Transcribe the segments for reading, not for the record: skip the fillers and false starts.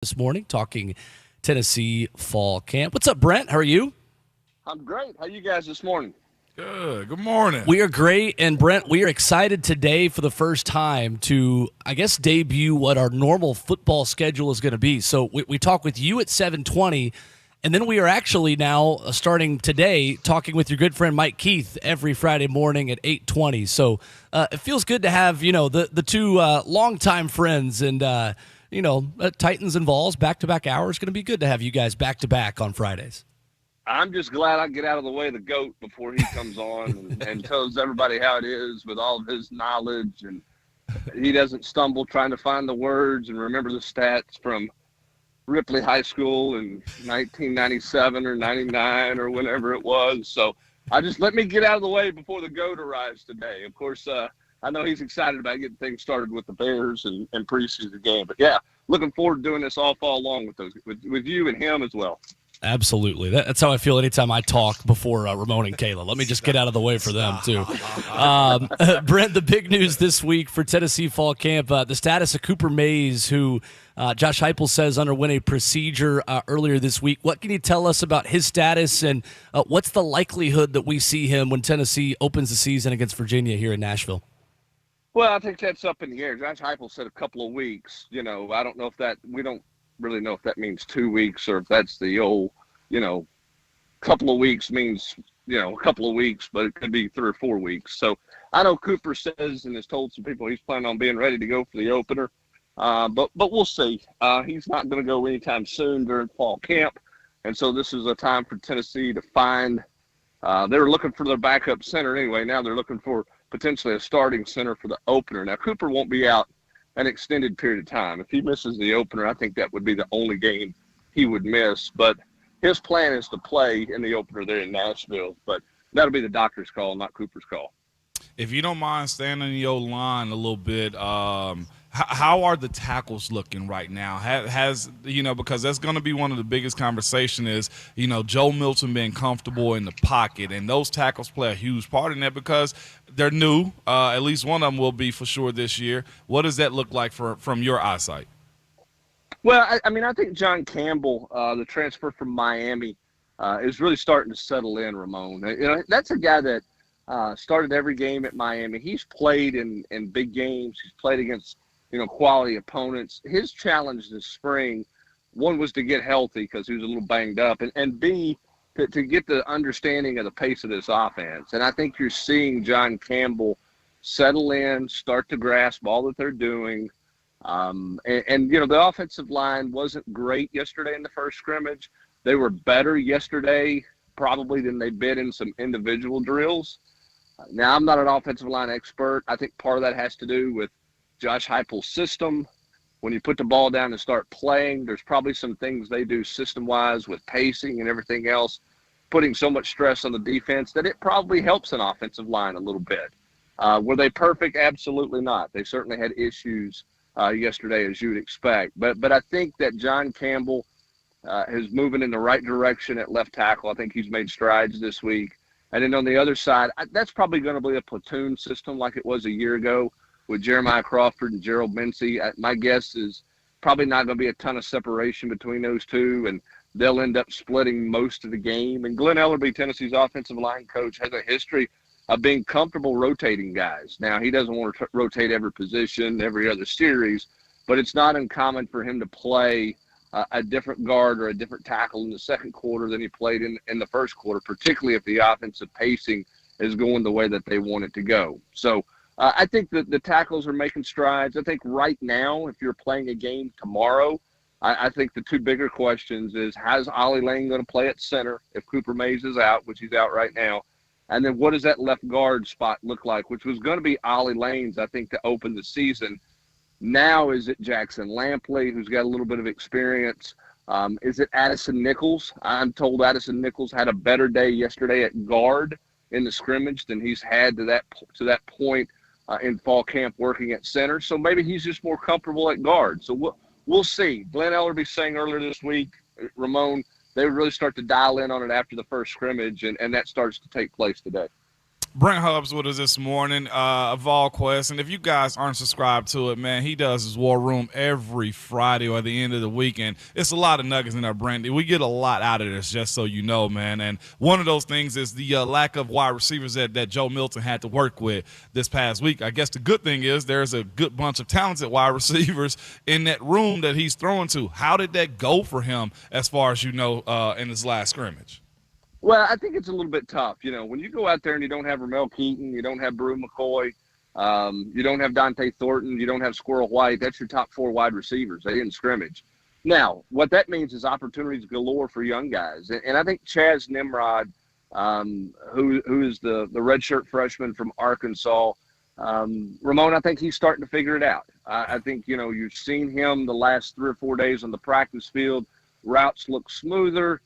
this morning talking Tennessee fall camp. What's up, Brent? How are you? I'm great. How you guys this morning? Good. Good morning. We are great. And Brent, we are excited today for the first time to, I guess, debut what our normal football schedule is going to be. So we talk with you at 7:20, and then we are actually now starting today talking with your good friend Mike Keith every Friday morning at 8:20. So it feels good to have, the two longtime friends and, Titans and Vols back-to-back hours. Going to be good to have you guys back-to-back on Fridays. I'm just glad I get out of the way of the GOAT before he comes on and tells everybody how it is with all of his knowledge, and he doesn't stumble trying to find the words and remember the stats from Ripley High School in 1997 or 99 or whenever it was. So let me get out of the way before the GOAT arrives today. Of course, I know he's excited about getting things started with the Bears and preseason game. But, yeah, looking forward to doing this all fall long with you and him as well. Absolutely. That's how I feel anytime I talk before Ramon and Kayla. Let me just get out of the way for them, too. Brent, the big news this week for Tennessee fall camp, the status of Cooper Mays, who Josh Heupel says underwent a procedure earlier this week. What can you tell us about his status, and what's the likelihood that we see him when Tennessee opens the season against Virginia here in Nashville? Well, I think that's up in the air. Josh Heupel said a couple of weeks. I don't know if we don't really know if that means 2 weeks or if that's the old, couple of weeks means, a couple of weeks, but it could be 3 or 4 weeks. So I know Cooper says and has told some people he's planning on being ready to go for the opener. But we'll see. He's not going to go anytime soon during fall camp. And so this is a time for Tennessee to find they were looking for their backup center anyway. Now they're looking for potentially a starting center for the opener. Now, Cooper won't be out an extended period of time. If he misses the opener, I think that would be the only game he would miss. But his plan is to play in the opener there in Nashville. But that'll be the doctor's call, not Cooper's call. If you don't mind standing in your line a little bit, how are the tackles looking right now? Has because that's going to be one of the biggest conversation is, Joe Milton being comfortable in the pocket, and those tackles play a huge part in that because they're new. At least one of them will be for sure this year. What does that look like from your eyesight? Well, I think John Campbell, the transfer from Miami, is really starting to settle in, Ramon. That's a guy that started every game at Miami. He's played in big games. He's played against quality opponents. His challenge this spring, one was to get healthy because he was a little banged up, and B, to get the understanding of the pace of this offense. And I think you're seeing John Campbell settle in, start to grasp all that they're doing. The offensive line wasn't great yesterday in the first scrimmage. They were better yesterday probably than they've been in some individual drills. Now, I'm not an offensive line expert. I think part of that has to do with Josh Heupel's system. When you put the ball down and start playing, there's probably some things they do system-wise with pacing and everything else, putting so much stress on the defense that it probably helps an offensive line a little bit. Were they perfect? Absolutely not. They certainly had issues yesterday, as you would expect. But I think that John Campbell is moving in the right direction at left tackle. I think he's made strides this week. And then on the other side, that's probably going to be a platoon system like it was a year ago with Jeremiah Crawford and Gerald Mincey. My guess is probably not going to be a ton of separation between those two, and they'll end up splitting most of the game. And Glenn Ellerbe, Tennessee's offensive line coach, has a history of being comfortable rotating guys. Now, he doesn't want to rotate every position, every other series, but it's not uncommon for him to play a different guard or a different tackle in the second quarter than he played in the first quarter, particularly if the offensive pacing is going the way that they want it to go. So I think that the tackles are making strides. I think right now, if you're playing a game tomorrow, I think the two bigger questions is, how's Ollie Lane going to play at center if Cooper Mays is out, which he's out right now? And then what does that left guard spot look like, which was going to be Ollie Lane's, I think, to open the season. Now is it Jackson Lampley, who's got a little bit of experience? Is it Addison Nichols? I'm told Addison Nichols had a better day yesterday at guard in the scrimmage than he's had to that point in fall camp working at center. So maybe he's just more comfortable at guard. So we'll see. Glenn Ellerbe saying earlier this week, Ramon, they would really start to dial in on it after the first scrimmage, and that starts to take place today. Brent Hubbs with us this morning of VolQuest. And if you guys aren't subscribed to it, man, he does his War Room every Friday or the end of the weekend. It's a lot of nuggets in there, Brent. We get a lot out of this, just so you know, man. And one of those things is the lack of wide receivers that Joe Milton had to work with this past week. I guess the good thing is there's a good bunch of talented wide receivers in that room that he's throwing to. How did that go for him as far as you know in his last scrimmage? Well, I think it's a little bit tough. You know, when you go out there and you don't have Ramel Keaton, you don't have Brew McCoy, you don't have Dante Thornton, you don't have Squirrel White, that's your top 4 wide receivers. They didn't scrimmage. Now, what that means is opportunities galore for young guys. And I think Chaz Nimrod, who is the redshirt freshman from Arkansas, Ramon, I think he's starting to figure it out. I think, you know, you've seen him the last 3 or 4 days on the practice field. Routes look smoother.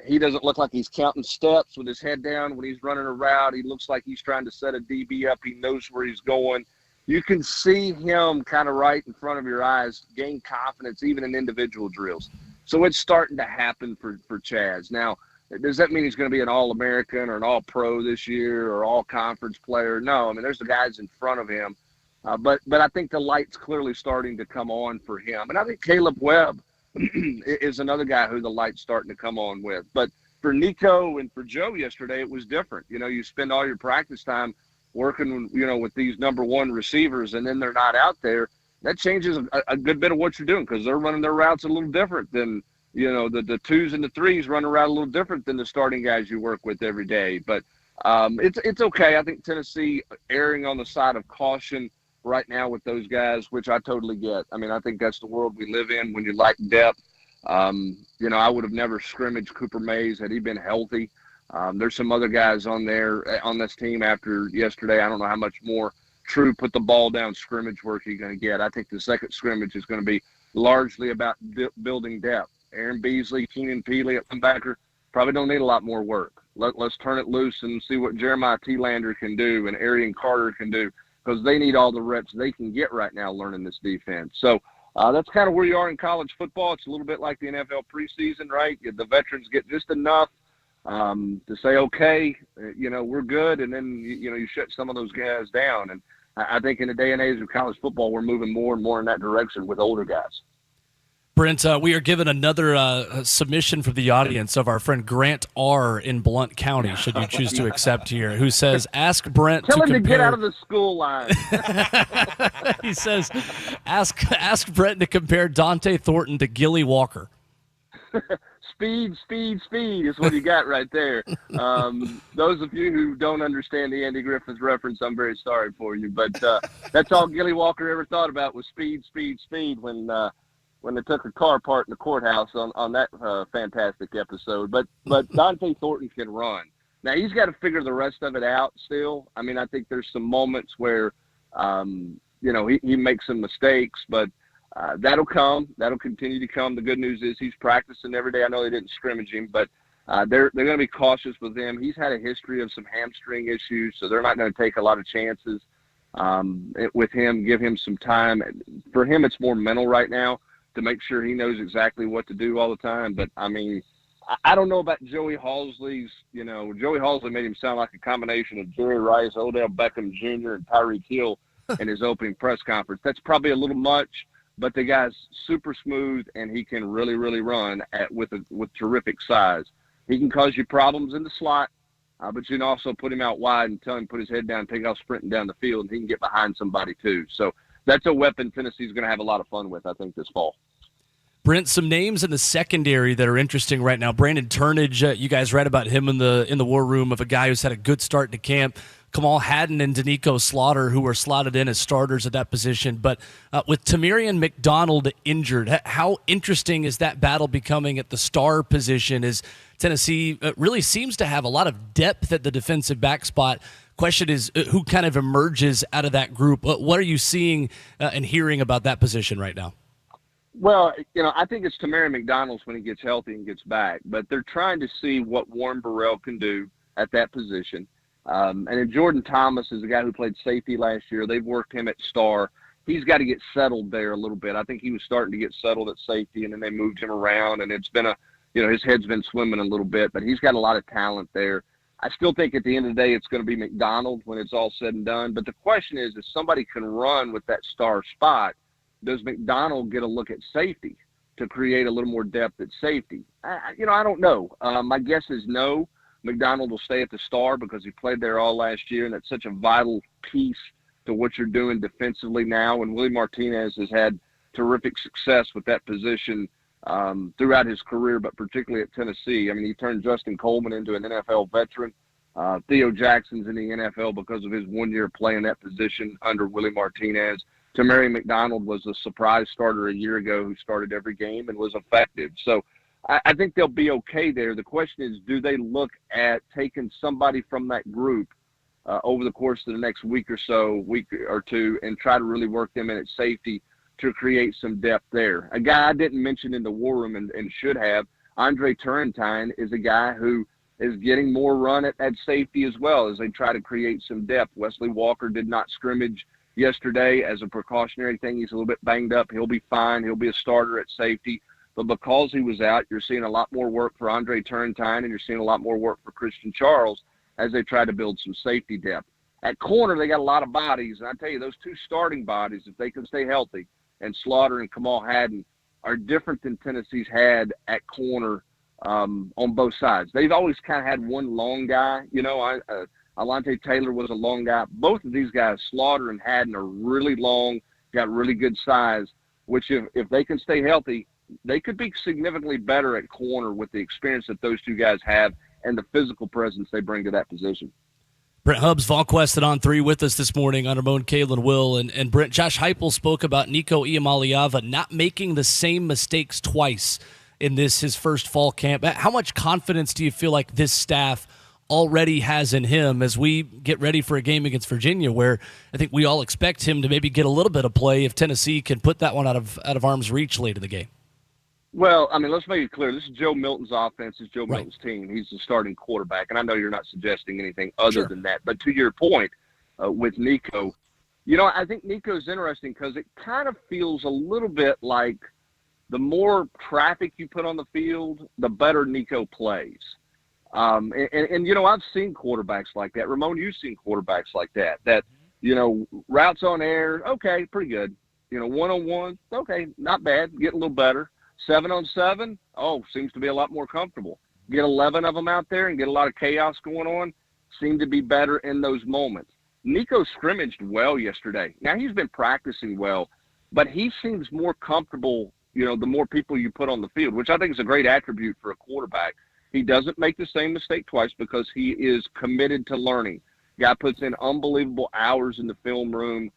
He doesn't look like he's counting steps with his head down when he's running a route. He looks like he's trying to set a DB up. He knows where he's going. You can see him kind of right in front of your eyes gain confidence even in individual drills. So it's starting to happen for Chaz. Now, does that mean he's going to be an All-American or an All-Pro this year or All-Conference player? No. I mean, there's the guys in front of him. But I think the light's clearly starting to come on for him. And I think Caleb Webb is another guy who the light's starting to come on with. But for Nico and for Joe yesterday, it was different. You know, you spend all your practice time working, you know, with these number 1 receivers, and then they're not out there. That changes a good bit of what you're doing because they're running their routes a little different than, you know, the 2s and the 3s run around a little different than the starting guys you work with every day. But it's okay. I think Tennessee erring on the side of caution right now with those guys, which I totally get. I mean, I think that's the world we live in when you lack depth. You know, I would have never scrimmaged Cooper Mays had he been healthy. There's some other guys on this team after yesterday. I don't know how much more true put the ball down scrimmage work you're going to get. I think the second scrimmage is going to be largely about building depth. Aaron Beasley, Keenan Peely at linebacker probably don't need a lot more work. Let's turn it loose and see what Jeremiah T-Lander can do and Arian Carter can do, because they need all the reps they can get right now learning this defense. So that's kind of where you are in college football. It's a little bit like the NFL preseason, right? The veterans get just enough to say, okay, you know, we're good, and then, you know, you shut some of those guys down. And I think in the day and age of college football, we're moving more and more in that direction with older guys. Brent, we are given another submission from the audience of our friend Grant R. in Blount County, should you choose to accept here, who says, ask Brent Tell to him compare... to get out of the school line. He says, ask Brent to compare Dante Thornton to Gilly Walker. Speed is what you got right there. Those of you who don't understand the Andy Griffith reference, I'm very sorry for you. But that's all Gilly Walker ever thought about was speed when they took a car apart in the courthouse on that fantastic episode. But Dante Thornton can run. Now, he's got to figure the rest of it out still. I mean, I think there's some moments where, you know, he makes some mistakes, but that'll come. That'll continue to come. The good news is he's practicing every day. I know they didn't scrimmage him, but they're going to be cautious with him. He's had a history of some hamstring issues, so they're not going to take a lot of chances with him, give him some time. For him, it's more mental right now to make sure he knows exactly what to do all the time. But, I mean, I don't know about Joey Halsley's, you know, Joey Halsley made him sound like a combination of Jerry Rice, Odell Beckham Jr., and Tyreek Hill in his opening press conference. That's probably a little much, but the guy's super smooth, and he can really, really run with terrific size. He can cause you problems in the slot, but you can also put him out wide and tell him to put his head down and take off sprinting down the field, and he can get behind somebody too. So that's a weapon Tennessee's going to have a lot of fun with, I think, this fall. Brent, some names in the secondary that are interesting right now. Brandon Turnage, you guys read about him in the war room, of a guy who's had a good start to camp. Kamal Haddon and Danico Slaughter, who were slotted in as starters at that position. But with Tamirian McDonald injured, how interesting is that battle becoming at the star position, as Tennessee really seems to have a lot of depth at the defensive back spot? Question is, who kind of emerges out of that group? What are you seeing and hearing about that position right now? Well, you know, I think it's Tamarian McDonald's when he gets healthy and gets back. But they're trying to see what Warren Burrell can do at that position. And then Jordan Thomas is a guy who played safety last year. They've worked him at star. He's got to get settled there a little bit. I think he was starting to get settled at safety, and then they moved him around. And it's been his head's been swimming a little bit. But he's got a lot of talent there. I still think at the end of the day it's going to be McDonald when it's all said and done. But the question is, if somebody can run with that star spot, does McDonald get a look at safety to create a little more depth at safety? I don't know. My guess is no. McDonald will stay at the star because he played there all last year, and that's such a vital piece to what you're doing defensively now. And Willie Martinez has had terrific success with that position throughout his career, but particularly at Tennessee. I mean, he turned Justin Coleman into an NFL veteran. Theo Jackson's in the NFL because of his 1 year play in that position under Willie Martinez. Tamari McDonald was a surprise starter a year ago who started every game and was effective. So I think they'll be okay there. The question is, do they look at taking somebody from that group over the course of the next week or two, and try to really work them in at safety to create some depth there? A guy I didn't mention in the war room and should have, Andre Turrentine, is a guy who is getting more run at safety as well as they try to create some depth. Wesley Walker did not scrimmage yesterday as a precautionary thing. He's a little bit banged up. He'll be fine. He'll be a starter at safety. But because he was out, you're seeing a lot more work for Andre Turrentine, and you're seeing a lot more work for Christian Charles as they try to build some safety depth. At corner, they got a lot of bodies, and I tell you, those two starting bodies, if they can stay healthy, and Slaughter and Kamal Haddon, are different than Tennessee's had at corner on both sides. They've always kind of had one long guy. Alante Taylor was a long guy. Both of these guys, Slaughter and Haddon, are really long, got really good size, which if they can stay healthy, they could be significantly better at corner with the experience that those two guys have and the physical presence they bring to that position. Brent Hubbs, VolQuest On 3 with us this morning on Ramon, Kalen, Will, and Brent. Josh Heupel spoke about Nico Iamaleava not making the same mistakes twice in his first fall camp. How much confidence do you feel like this staff already has in him as we get ready for a game against Virginia, where I think we all expect him to maybe get a little bit of play if Tennessee can put that one out of arm's reach late in the game? Well, I mean, let's make it clear. This is Joe Milton's offense. It's Joe Milton's team. He's the starting quarterback, and I know you're not suggesting anything other than that. But to your point with Nico, I think Nico's interesting because it kind of feels a little bit like the more traffic you put on the field, the better Nico plays. And I've seen quarterbacks like that. Ramon, you've seen quarterbacks like that, routes on air, okay, pretty good. One-on-one, okay, not bad, getting a little better. 7-on-7, seems to be a lot more comfortable. Get 11 of them out there and get a lot of chaos going on, seem to be better in those moments. Nico scrimmaged well yesterday. Now, he's been practicing well, but he seems more comfortable, the more people you put on the field, which I think is a great attribute for a quarterback. He doesn't make the same mistake twice because he is committed to learning. Guy puts in unbelievable hours in the film room.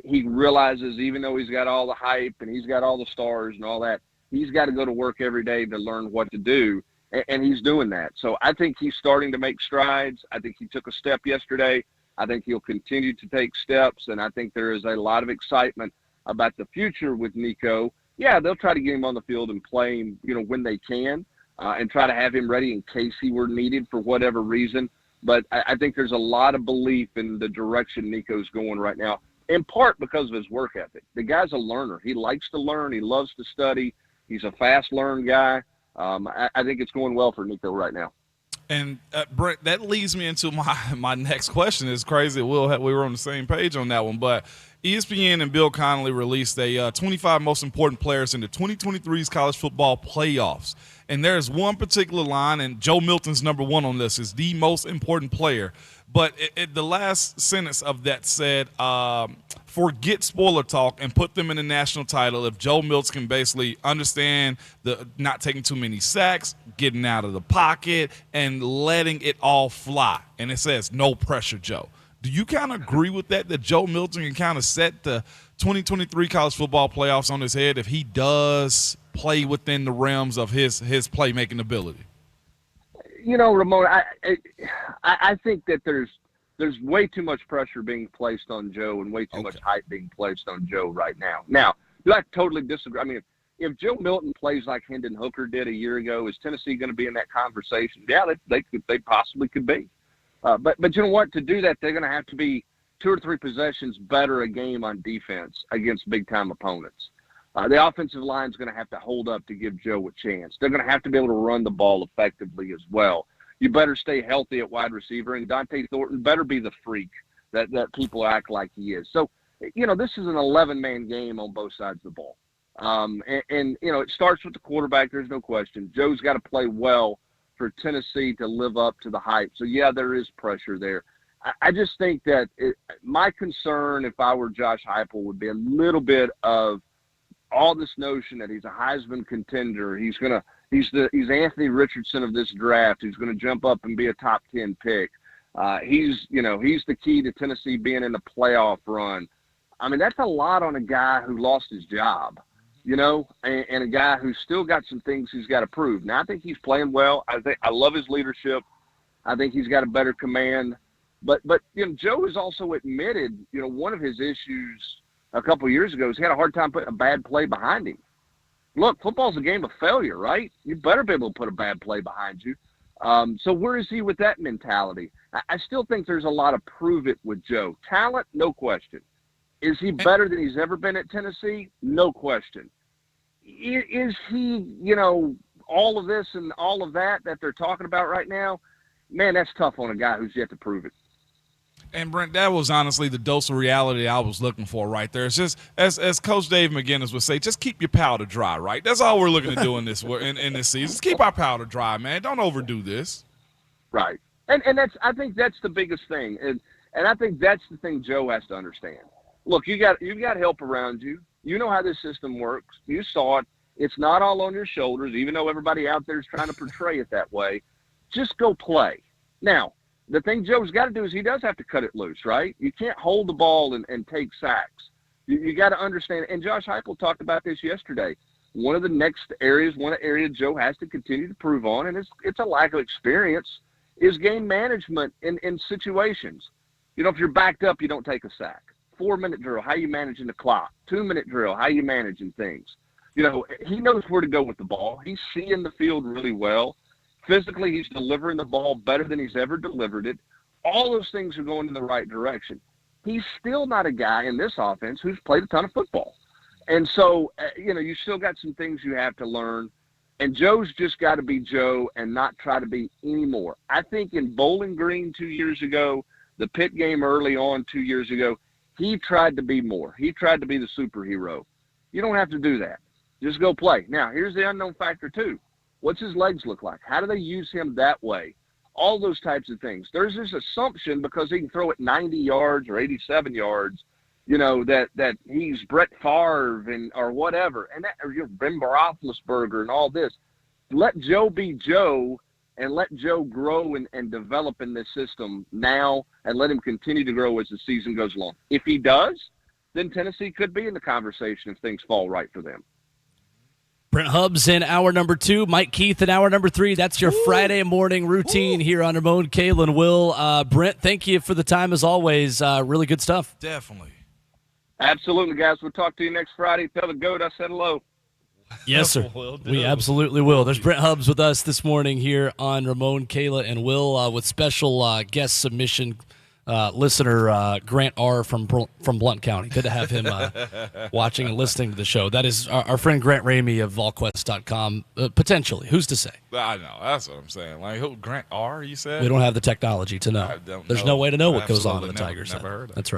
He realizes even though he's got all the hype and he's got all the stars and all that, he's got to go to work every day to learn what to do, and he's doing that. So I think he's starting to make strides. I think he took a step yesterday. I think he'll continue to take steps, and I think there is a lot of excitement about the future with Nico. Yeah, they'll try to get him on the field and play him, when they can, and try to have him ready in case he were needed for whatever reason. But I think there's a lot of belief in the direction Nico's going right now, in part because of his work ethic. The guy's a learner. He likes to learn. He loves to study. He's a fast learn guy. I think it's going well for Nico right now. And Brent, that leads me into my next question. It's crazy. We were on the same page on that one, but ESPN and Bill Connolly released a 25 most important players in the 2023's college football playoffs. And there's one particular line, and Joe Milton's number one on this, is the most important player. But the last sentence of that said, forget spoiler talk and put them in the national title if Joe Milton can basically understand the not taking too many sacks, getting out of the pocket, and letting it all fly. And it says, no pressure, Joe. Do you kind of agree with that Joe Milton can kind of set the 2023 college football playoffs on his head if he does play within the realms of his playmaking ability? Ramon, I think that there's way too much pressure being placed on Joe and way too much hype being placed on Joe right now. Now, do I totally disagree? I mean, if Joe Milton plays like Hendon Hooker did a year ago, is Tennessee going to be in that conversation? Yeah, they possibly could be. But you know what? To do that, they're going to have to be 2 or 3 possessions better a game on defense against big-time opponents. The offensive line is going to have to hold up to give Joe a chance. They're going to have to be able to run the ball effectively as well. you better stay healthy at wide receiver, and Dante Thornton better be the freak that people act like he is. So, this is an 11-man game on both sides of the ball. And it starts with the quarterback. There's no question. Joe's got to play well for Tennessee to live up to the hype. So, yeah, there is pressure there. I just think that my concern, if I were Josh Heupel, would be a little bit of all this notion that he's a Heisman contender. He's Anthony Richardson of this draft. He's going to jump up and be a top 10 pick. He's the key to Tennessee being in the playoff run. I mean, that's a lot on a guy who lost his job, and a guy who's still got some things he's got to prove. Now, I think he's playing well. I love his leadership. I think he's got a better command. But Joe has also admitted, one of his issues a couple of years ago is he had a hard time putting a bad play behind him. Look, football's a game of failure, right? You better be able to put a bad play behind you. So where is he with that mentality? I still think there's a lot of prove it with Joe. Talent, no question. Is he better than he's ever been at Tennessee? No question. Is he, all of this and all of that they're talking about right now? Man, that's tough on a guy who's yet to prove it. And, Brent, that was honestly the dose of reality I was looking for right there. It's just, as Coach Dave McGinnis would say, just keep your powder dry, right? That's all we're looking to do in this season. Just keep our powder dry, man. Don't overdo this. Right. And I think that's the biggest thing. And I think that's the thing Joe has to understand. Look, you've got help around you. You know how this system works. You saw it. It's not all on your shoulders, even though everybody out there is trying to portray it that way. Just go play. Now, the thing Joe's got to do is he does have to cut it loose, right? You can't hold the ball and take sacks. You got to understand, and Josh Heupel talked about this yesterday. One of the next areas, one area Joe has to continue to prove on, and it's a lack of experience, is game management in situations. If you're backed up, you don't take a sack. 4-minute drill, how you managing the clock? 2-minute drill, how you managing things? He knows where to go with the ball. He's seeing the field really well. Physically, he's delivering the ball better than he's ever delivered it. All those things are going in the right direction. He's still not a guy in this offense who's played a ton of football. And so, you still got some things you have to learn. And Joe's just got to be Joe and not try to be any more. I think in Bowling Green 2 years ago, the Pitt game early on 2 years ago, he tried to be more. He tried to be the superhero. You don't have to do that. Just go play. Now, here's the unknown factor, too. What's his legs look like? How do they use him that way? All those types of things. There's this assumption because he can throw it 90 yards or 87 yards, that he's Brett Favre or whatever, and that, or Ben Roethlisberger and all this. Let Joe be Joe and let Joe grow and develop in this system now and let him continue to grow as the season goes along. If he does, then Tennessee could be in the conversation if things fall right for them. Brent Hubbs in hour number 2, Mike Keith in hour number 3. That's your Friday morning routine here on Ramon, Kayla, and Will. Brent, thank you for the time as always. Really good stuff. Definitely. Absolutely, guys. We'll talk to you next Friday. Tell the GOAT I said hello. Yes, sir. We absolutely will. There's Brent Hubbs with us this morning here on Ramon, Kayla, and Will with special guest submission listener Grant R. from Blount County. Good to have him watching and listening to the show. That is our friend Grant Ramey of VolQuest.com. Potentially. Who's to say? I know. That's what I'm saying. Like, who, Grant R., you said? We don't have the technology to know. There's no way to know what goes on in the Tiger set. Never heard of it. That's right.